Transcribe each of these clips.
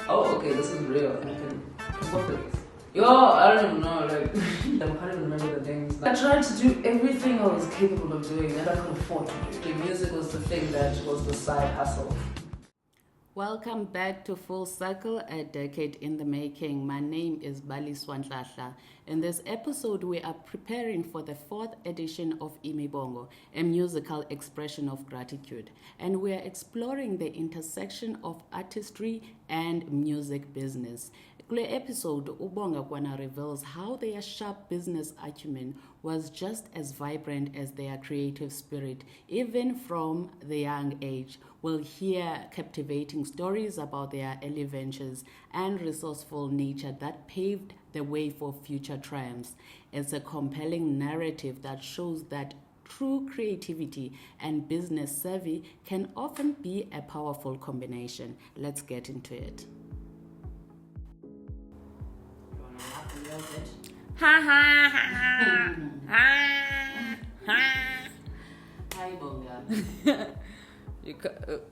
Oh, okay, this is real. I can work with this. Yo, I don't even know, like, I can't even remember the names. I tried to do everything I was capable of doing that I could afford to do. The music was the thing that was the side hustle. Welcome back to Full Circle, a decade in the making. My name is Bali Swantlasha. In this episode, we are preparing for the 4th edition of IMIBONGO, a musical expression of gratitude. And we are exploring the intersection of artistry and music business. In the episode, Bonga Kwana reveals how their sharp business acumen was just as vibrant as their creative spirit, even from the young age. We'll hear captivating stories about their early ventures and resourceful nature that paved the way for future triumphs. It's a compelling narrative that shows that true creativity and business savvy can often be a powerful combination. Let's get into it. Ha ha ha ha ha. Hi, Bonga.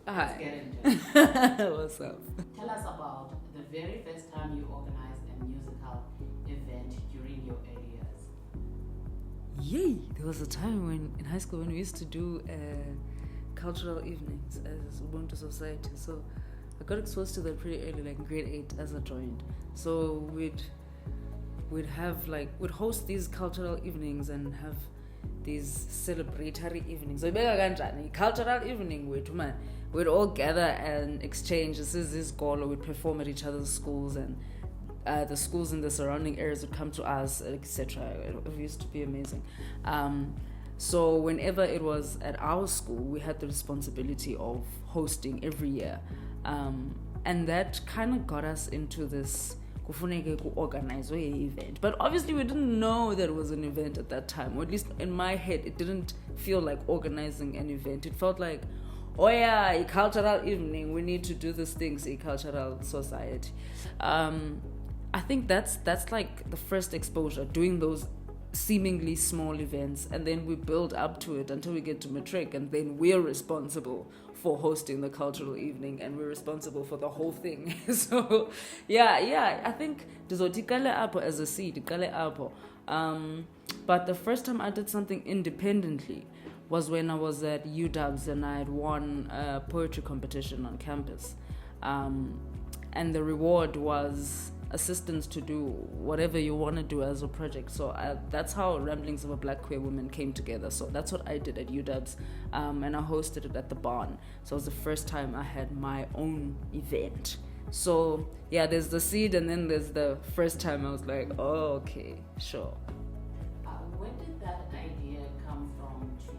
Hi. Let's get into it. What's up? Tell us about the very first time you organized a musical event during your early years. Yay! There was a time when in high school when we used to do cultural evenings as Ubuntu Society. So I got exposed to that pretty early, like in grade 8 as I joined. So we'd host these cultural evenings and have these celebratory evenings. So cultural evening we'd all gather and exchange. This is this goal, we'd perform at each other's schools, and the schools in the surrounding areas would come to us, etc. It used to be amazing. So whenever it was at our school, we had the responsibility of hosting every year, and that kind of got us into this organize an event. But obviously we didn't know that it was an event at that time, or at least in my head it didn't feel like organizing an event. It felt like, oh yeah, a cultural evening, we need to do these things, a cultural society. I think that's like the first exposure, doing those seemingly small events, and then we build up to it until we get to matric, and then we're responsible for hosting the cultural evening, and we're responsible for the whole thing. So yeah, I think as a seed, but the first time I did something independently was when I was at UWs and I had won a poetry competition on campus, and the reward was assistance to do whatever you want to do as a project. So that's how Ramblings of a Black Queer Woman came together. So that's what I did at UWs, and I hosted it at the barn. So it was the first time I had my own event. So yeah, there's the seed, and then there's the first time I was like, oh, okay, sure. Where did that idea come from to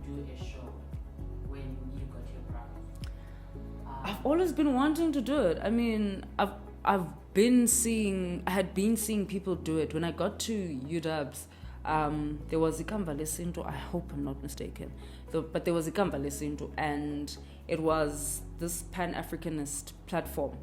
do a show when you got your prize? I've always been wanting to do it. I mean, I had been seeing people do it. When I got to UWs, there was Ikamba Lesinto, I hope I'm not mistaken, but there was Ikamba Lesinto, and it was this Pan-Africanist platform,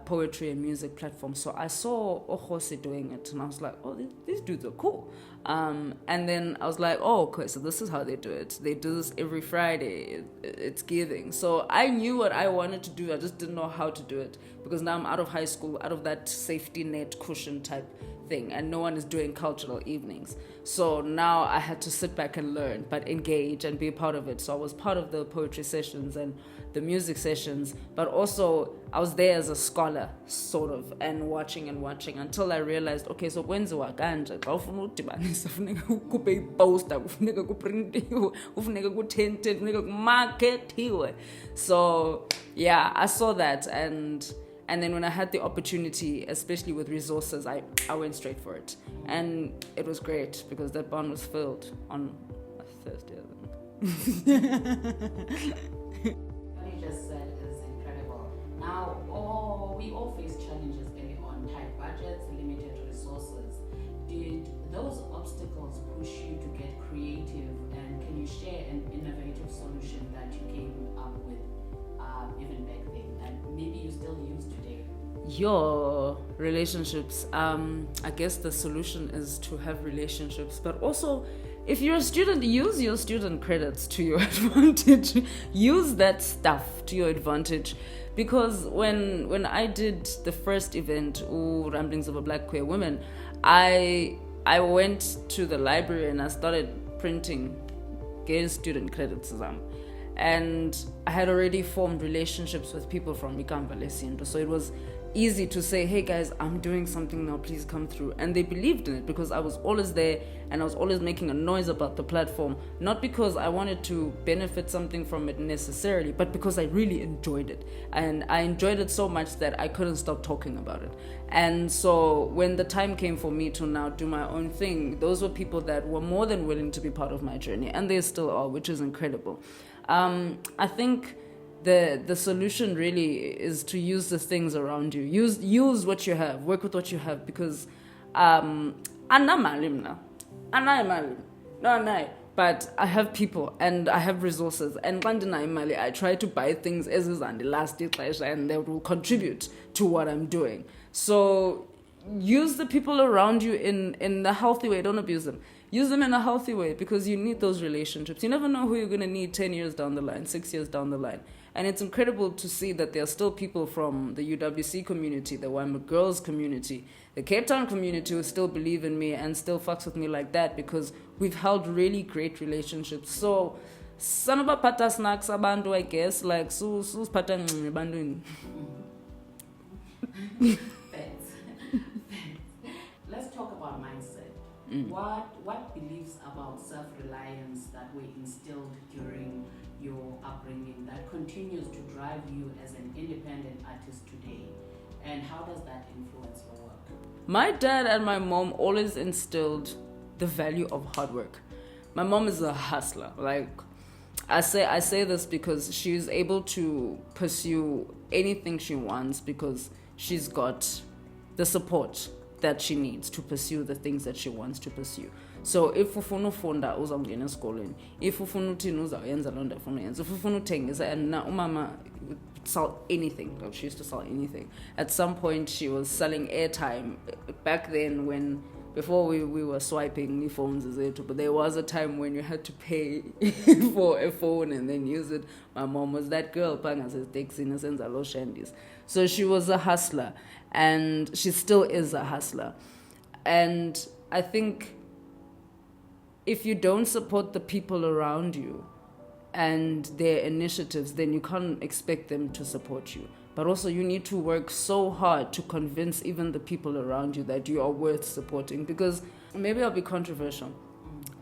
poetry and music platform. So I saw Chosi doing it, and I was like, oh, these dudes are cool. And then I was like, oh, okay, so this is how they do it. They do this every Friday. It's giving. So I knew what I wanted to do. I just didn't know how to do it, because now I'm out of high school, out of that safety net cushion type thing, and no one is doing cultural evenings. So now I had to sit back and learn, but engage and be a part of it. So I was part of the poetry sessions and the music sessions, but also I was there as a scholar, sort of, and watching until I realized, okay, so kwenziwa kanje xa ufuna udibanisa funeka kukhuphe iposter, kufuneka kuprintiwe, kufuneka kuthente, kufuneka kumarketiwe. So yeah, I saw that, and then when I had the opportunity, especially with resources, I went straight for it. And it was great because that barn was filled on a Thursday. What you just said is incredible. Now, we all face challenges early on, tight budgets, limited resources. Did those obstacles push you to get creative? And can you share an innovative solution that you came up with even back then, and maybe you still use today? Your relationships. I guess the solution is to have relationships, but also if you're a student, use your student credits to your advantage. Use that stuff to your advantage. Because when I did the first event, Ramblings of a Black Queer Woman, I went to the library and I started printing gay student credits. And I had already formed relationships with people from Ikamva Lesinto. So it was easy to say, hey guys, I'm doing something now, please come through. And they believed in it because I was always there and I was always making a noise about the platform. Not because I wanted to benefit something from it necessarily, but because I really enjoyed it. And I enjoyed it so much that I couldn't stop talking about it. And so when the time came for me to now do my own thing, those were people that were more than willing to be part of my journey. And they still are, which is incredible. I think the solution really is to use the things around you. Use what you have. Work with what you have, because but I have people and I have resources, and I try to buy things as is on the last day and they will contribute to what I'm doing. So use the people around you in the healthy way. Don't abuse them. Use them in a healthy way, because you need those relationships. You never know who you're going to need 10 years down the line, 6 years down the line. And it's incredible to see that there are still people from the UWC community, the Waimu Girls community, the Cape Town community who still believe in me and still fucks with me like that, because we've held really great relationships. So, sanaba pata snacks abantu, I guess, like, sus pata bandu. Let's talk about mindset. What beliefs about self-reliance that were instilled during your upbringing that continues to drive you as an independent artist today, and how does that influence your work? My dad and my mom always instilled the value of hard work. My mom is a hustler. Like, I say this because she's able to pursue anything she wants because she's got the support that she needs to pursue the things that she wants to pursue. So if ufuna ufunda uzawungena esikolweni, if ufuna uthini uzawuyenza loo nto ufuna uyenza, if ufuna uthengisa, and umama would sell anything. Like, she used to sell anything. At some point she was selling airtime back then, when before we were swiping phones, but there was a time when you had to pay for a phone and then use it. My mom was that girl, so she was a hustler, and she still is a hustler. And I think if you don't support the people around you and their initiatives, then you can't expect them to support you. But also you need to work so hard to convince even the people around you that you are worth supporting. Because maybe I'll be controversial,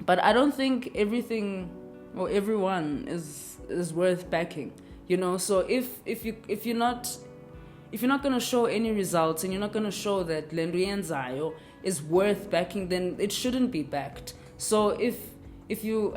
but I don't think everything or everyone is worth backing. You know, so if you're not going to show any results and you're not going to show that Lenduyenzayo is worth backing, then it shouldn't be backed. So if you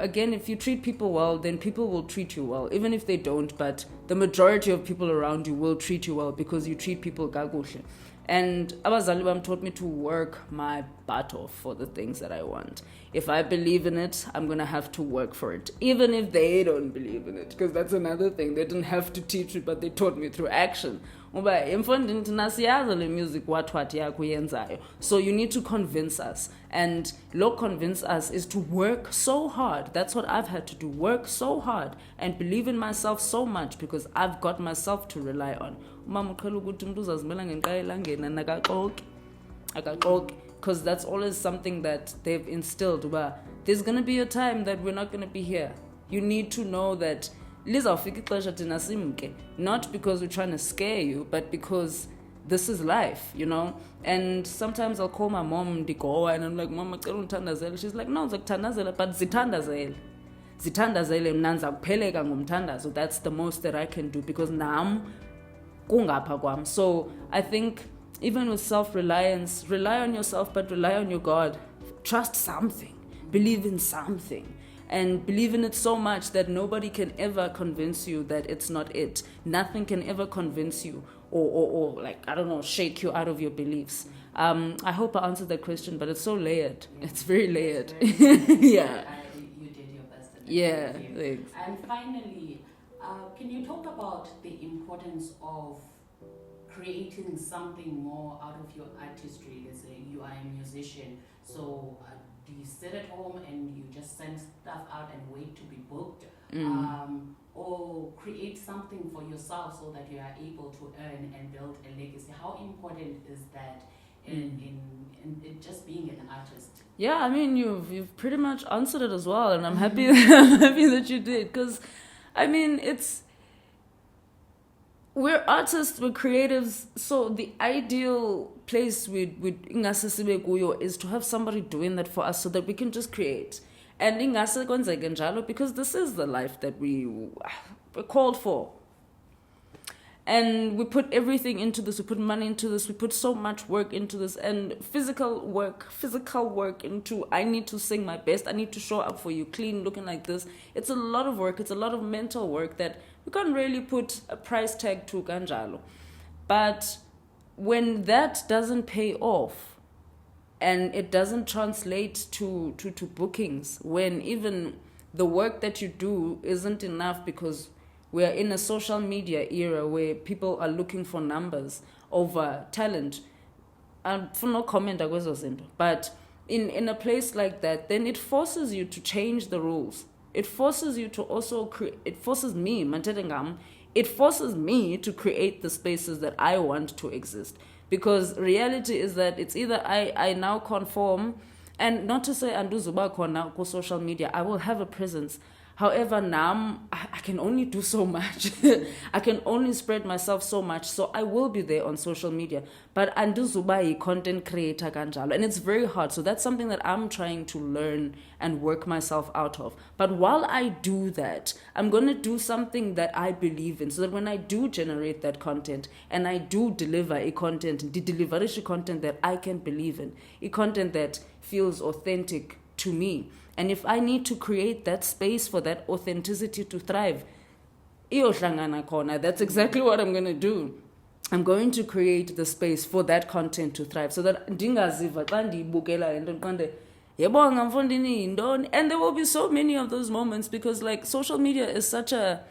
treat people well, then people will treat you well, even if they don't, but the majority of people around you will treat you well because you treat people kakuhle. And abazali bam taught me to work my butt off for the things that I want. If I believe in it, I'm going to have to work for it, even if they don't believe in it, because that's another thing. They didn't have to teach it, but they taught me through action. So you need to convince us, and convince us is to work so hard. That's what I've had to do, work so hard and believe in myself so much, because I've got myself to rely on. Because that's always something that they've instilled. But there's going to be a time that we're not going to be here. You need to know that not because we're trying to scare you, but because this is life, you know. And sometimes I'll call my mom Dikoa and I'm like, Mama, she's like, no, but zitandazele mnanza kupheleka ngumthandazo. That's the most that I can do, because nam kungapha kwam. So I think even with self-reliance, rely on yourself, but rely on your God. Trust something, believe in something, and believe in it so much that nobody can ever convince you that it's not it. Nothing can ever convince you or like, I don't know, shake you out of your beliefs. I hope I answered that question, but it's so layered. It's very layered. Yeah. You did your best. Yeah, thanks. And finally, can you talk about the importance of creating something more out of your artistry? Let's say you are a musician, so do you sit at home and you just send stuff out and wait to be booked? Or create something for yourself so that you are able to earn and build a legacy? How important is that in just being an artist? Yeah, I mean, you've pretty much answered it as well, and I'm happy I'm happy that you did, because I mean, we're artists, we're creatives, so the ideal place is to have somebody doing that for us so that we can just create. And because this is the life that we're called for. And we put everything into this, we put money into this, we put so much work into this, and physical work into, I need to sing my best, I need to show up for you, clean, looking like this. It's a lot of work, it's a lot of mental work that we can't really put a price tag to kanjalo. But when that doesn't pay off, and it doesn't translate to bookings, when even the work that you do isn't enough because we are in a social media era where people are looking for numbers over talent. For no comment, but in a place like that, then it forces you to change the rules. It forces you to also it forces me to create the spaces that I want to exist. Because reality is that it's either I now conform, and not to say anduzuba khona ku social media, I will have a presence. However, now I can only do so much. I can only spread myself so much. So I will be there on social media. But anduzuba content creator kanjalo. And it's very hard. So that's something that I'm trying to learn and work myself out of. But while I do that, I'm going to do something that I believe in. So that when I do generate that content and I do deliver a content, deliver content that I can believe in, a content that feels authentic to me. And if I need to create that space for that authenticity to thrive, that's exactly what I'm going to do. I'm going to create the space for that content to thrive. So that and there will be so many of those moments, because like social media is it's a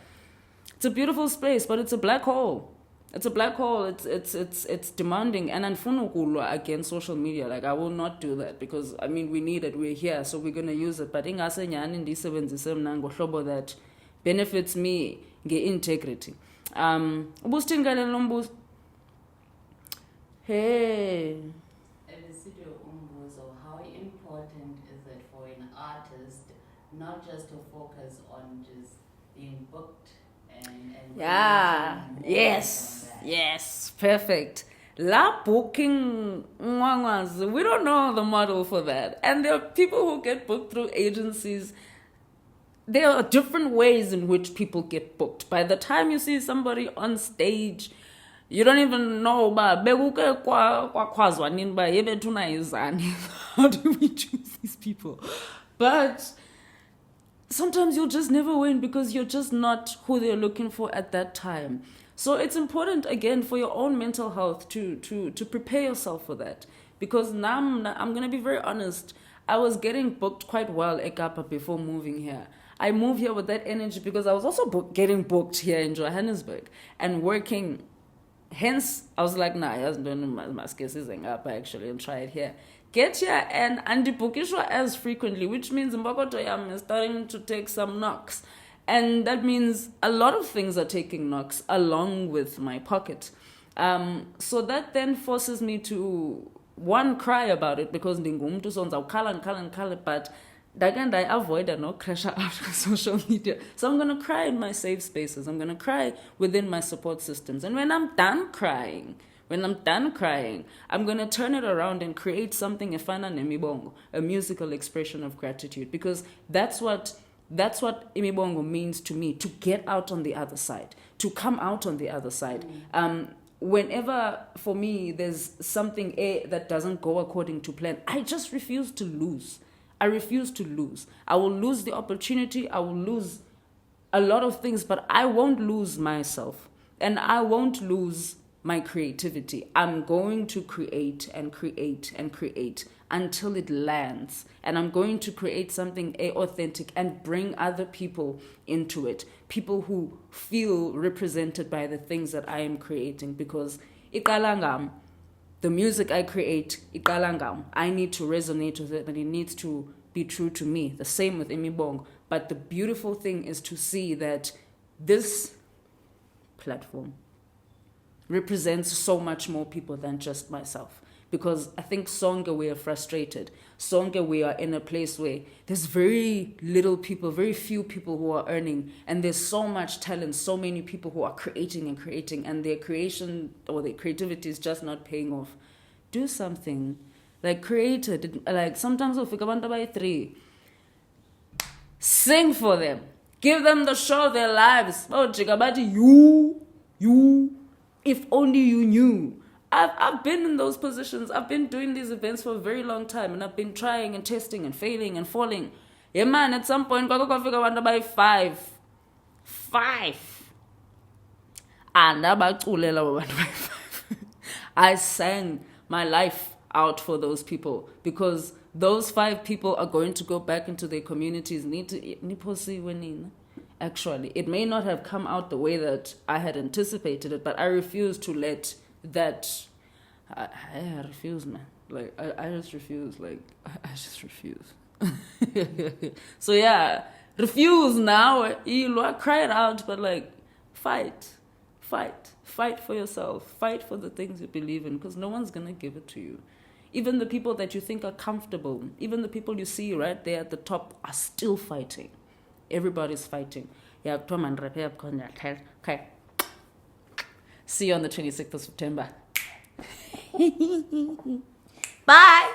beautiful space, but it's a black hole. It's a black hole. It's demanding, and unfunukulwa against social media. Like I will not do that, because I mean we need it. We're here, so we're gonna use it. But ingase nyani ndisebenzise mna ngohlobo that benefits me nge-integrity. Ubustingale lo mbuzo. Hey. How important is it for an artist not just to focus on just being booked and Yes, perfect. La booking, we don't know the model for that. And there are people who get booked through agencies. There are different ways in which people get booked. By the time you see somebody on stage, you don't even know, how do we choose these people? But sometimes you'll just never win because you're just not who they're looking for at that time. So it's important, again, for your own mental health to prepare yourself for that. Because now I'm going to be very honest. I was getting booked quite well at Kapa before moving here. I moved here with that energy because I was also getting booked here in Johannesburg and working. Hence, I was like, nah, I wasn't doing my skills in Kapa actually, and try it here. Get here and bookishwa as frequently, which means Mbokoto is starting to take some knocks. And that means a lot of things are taking knocks along with my pocket. So that then forces me to, one, cry about it, because ndingumntu sonza ukhala, but I avoid and not crash out of social media. So I'm going to cry in my safe spaces. I'm going to cry within my support systems. And when I'm done crying, I'm going to turn it around and create something efana nemibongo, a musical expression of gratitude, because that's what IMIBONGO means to me, to get out on the other side, to come out on the other side. Whenever, for me, there's something that doesn't go according to plan, I just refuse to lose. I refuse to lose. I will lose the opportunity. I will lose a lot of things, but I won't lose myself. And I won't lose my creativity. I'm going to create and create and create until it lands. And I'm going to create something authentic and bring other people into it. People who feel represented by the things that I am creating. Because the the music I create, I need to resonate with it and it needs to be true to me. The same with IMIBONGO. But the beautiful thing is to see that this platform represents so much more people than just myself. Because I think Songa, we are frustrated. Songa, we are in a place where there's very little people, very few people who are earning. And there's so much talent, so many people who are creating, and their creation or their creativity is just not paying off. Do something. Like, create it. Like, sometimes we'll figure out by 3. Sing for them. Give them the show of their lives. Oh, Jigabati, you. If only you knew. I've been in those positions. I've been doing these events for a very long time, and I've been trying and testing and failing and falling. Yeah, man, at some point, I figure out by 5. 5. And I sang my life out for those people because those 5 people are going to go back into their communities. Actually, it may not have come out the way that I had anticipated it, but I refuse to let that. I refuse, man. Like, I just refuse. Like, I just refuse. So yeah, refuse now. I cry it out, but like, fight for yourself. Fight for the things you believe in, because no one's gonna give it to you. Even the people that you think are comfortable, even the people you see right there at the top are still fighting. Everybody's fighting. Yeah, okay. See you on the 26th of September. Bye.